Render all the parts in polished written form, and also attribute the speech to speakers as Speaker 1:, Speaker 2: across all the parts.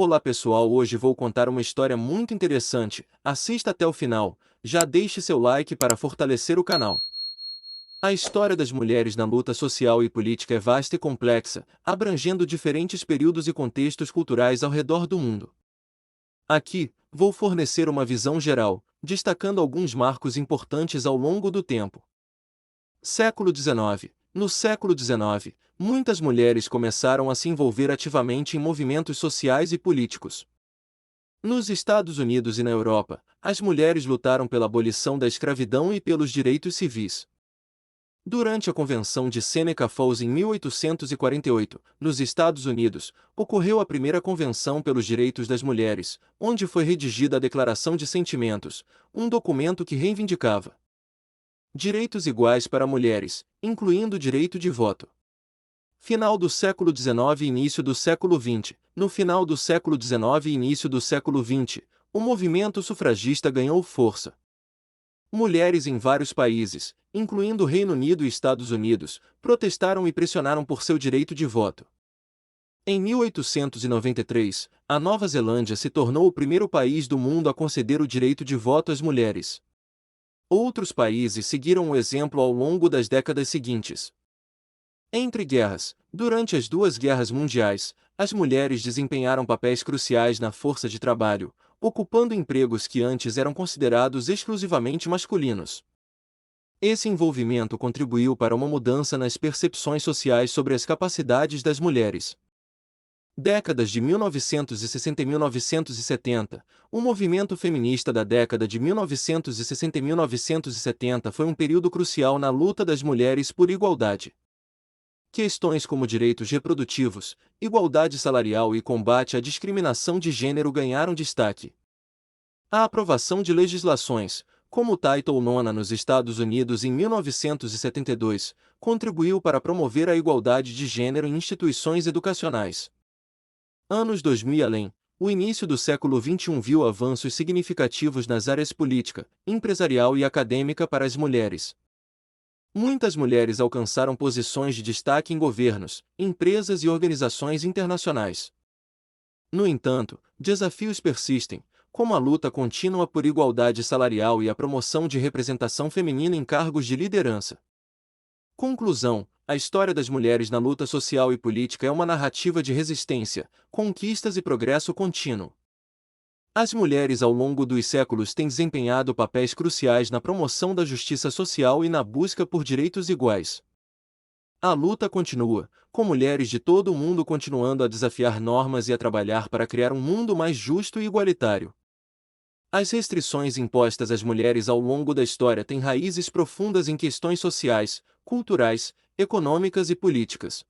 Speaker 1: Olá pessoal, hoje vou contar uma história muito interessante. Assista até o final, já deixe seu like para fortalecer o canal. A história das mulheres na luta social e política é vasta e complexa, abrangendo diferentes períodos e contextos culturais ao redor do mundo. Aqui, vou fornecer uma visão geral, destacando alguns marcos importantes ao longo do tempo. Século XIX. No século XIX, muitas mulheres começaram a se envolver ativamente em movimentos sociais e políticos. Nos Estados Unidos e na Europa, as mulheres lutaram pela abolição da escravidão e pelos direitos civis. Durante a Convenção de Seneca Falls em 1848, nos Estados Unidos, ocorreu a primeira Convenção pelos Direitos das Mulheres, onde foi redigida a Declaração de Sentimentos, um documento que reivindicava direitos iguais para mulheres, incluindo o direito de voto. Final do século XIX e início do século XX. No final do século XIX e início do século XX, o movimento sufragista ganhou força. Mulheres em vários países, incluindo o Reino Unido e Estados Unidos, protestaram e pressionaram por seu direito de voto. Em 1893, a Nova Zelândia se tornou o primeiro país do mundo a conceder o direito de voto às mulheres. Outros países seguiram o exemplo ao longo das décadas seguintes. Entre guerras, durante as duas guerras mundiais, as mulheres desempenharam papéis cruciais na força de trabalho, ocupando empregos que antes eram considerados exclusivamente masculinos. Esse envolvimento contribuiu para uma mudança nas percepções sociais sobre as capacidades das mulheres. Décadas de 1960 e 1970. O movimento feminista da década de 1960 e 1970 foi um período crucial na luta das mulheres por igualdade. Questões como direitos reprodutivos, igualdade salarial e combate à discriminação de gênero ganharam destaque. A aprovação de legislações, como o Title IX nos Estados Unidos em 1972, contribuiu para promover a igualdade de gênero em instituições educacionais. Anos 2000 e além, o início do século XXI viu avanços significativos nas áreas política, empresarial e acadêmica para as mulheres. Muitas mulheres alcançaram posições de destaque em governos, empresas e organizações internacionais. No entanto, desafios persistem, como a luta contínua por igualdade salarial e a promoção de representação feminina em cargos de liderança. Conclusão: a história das mulheres na luta social e política é uma narrativa de resistência, conquistas e progresso contínuo. As mulheres ao longo dos séculos têm desempenhado papéis cruciais na promoção da justiça social e na busca por direitos iguais. A luta continua, com mulheres de todo o mundo continuando a desafiar normas e a trabalhar para criar um mundo mais justo e igualitário. As restrições impostas às mulheres ao longo da história têm raízes profundas em questões sociais, culturais, econômicas e políticas.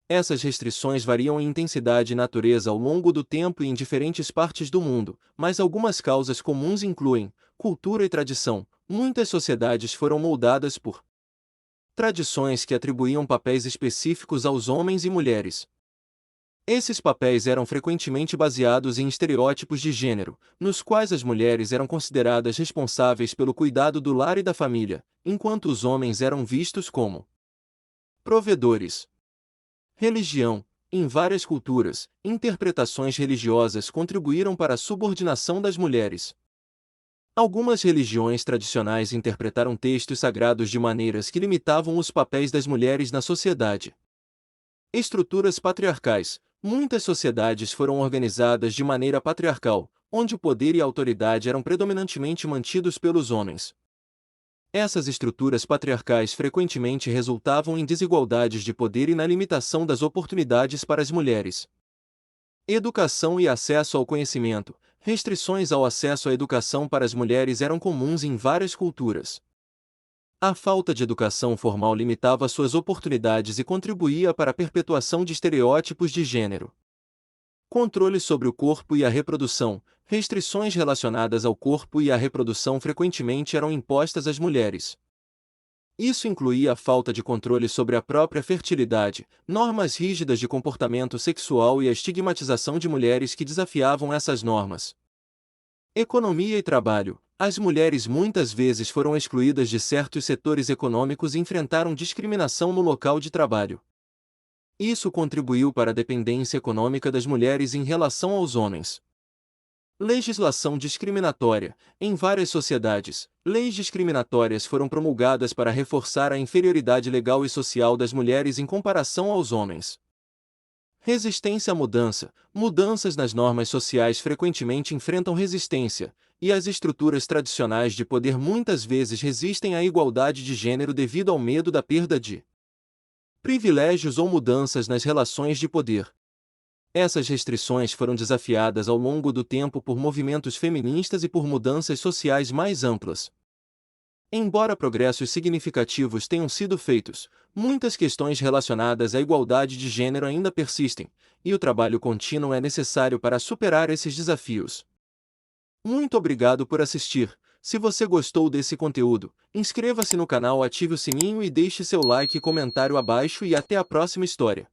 Speaker 1: Essas restrições variam em intensidade e natureza ao longo do tempo e em diferentes partes do mundo, mas algumas causas comuns incluem cultura e tradição. Muitas sociedades foram moldadas por tradições que atribuíam papéis específicos aos homens e mulheres. Esses papéis eram frequentemente baseados em estereótipos de gênero, nos quais as mulheres eram consideradas responsáveis pelo cuidado do lar e da família, enquanto os homens eram vistos como provedores. Religião. Em várias culturas, interpretações religiosas contribuíram para a subordinação das mulheres. Algumas religiões tradicionais interpretaram textos sagrados de maneiras que limitavam os papéis das mulheres na sociedade. Estruturas patriarcais. Muitas sociedades foram organizadas de maneira patriarcal, onde o poder e a autoridade eram predominantemente mantidos pelos homens. Essas estruturas patriarcais frequentemente resultavam em desigualdades de poder e na limitação das oportunidades para as mulheres. Educação e acesso ao conhecimento. Restrições ao acesso à educação para as mulheres eram comuns em várias culturas. A falta de educação formal limitava suas oportunidades e contribuía para a perpetuação de estereótipos de gênero. Controle sobre o corpo e a reprodução. Restrições relacionadas ao corpo e à reprodução frequentemente eram impostas às mulheres. Isso incluía a falta de controle sobre a própria fertilidade, normas rígidas de comportamento sexual e a estigmatização de mulheres que desafiavam essas normas. Economia e trabalho. As mulheres muitas vezes foram excluídas de certos setores econômicos e enfrentaram discriminação no local de trabalho. Isso contribuiu para a dependência econômica das mulheres em relação aos homens. Legislação discriminatória. Em várias sociedades, leis discriminatórias foram promulgadas para reforçar a inferioridade legal e social das mulheres em comparação aos homens. Resistência à mudança. Mudanças nas normas sociais frequentemente enfrentam resistência, e as estruturas tradicionais de poder muitas vezes resistem à igualdade de gênero devido ao medo da perda de privilégios ou mudanças nas relações de poder. Essas restrições foram desafiadas ao longo do tempo por movimentos feministas e por mudanças sociais mais amplas. Embora progressos significativos tenham sido feitos, muitas questões relacionadas à igualdade de gênero ainda persistem, e o trabalho contínuo é necessário para superar esses desafios. Muito obrigado por assistir. Se você gostou desse conteúdo, inscreva-se no canal, ative o sininho e deixe seu like e comentário abaixo e até a próxima história.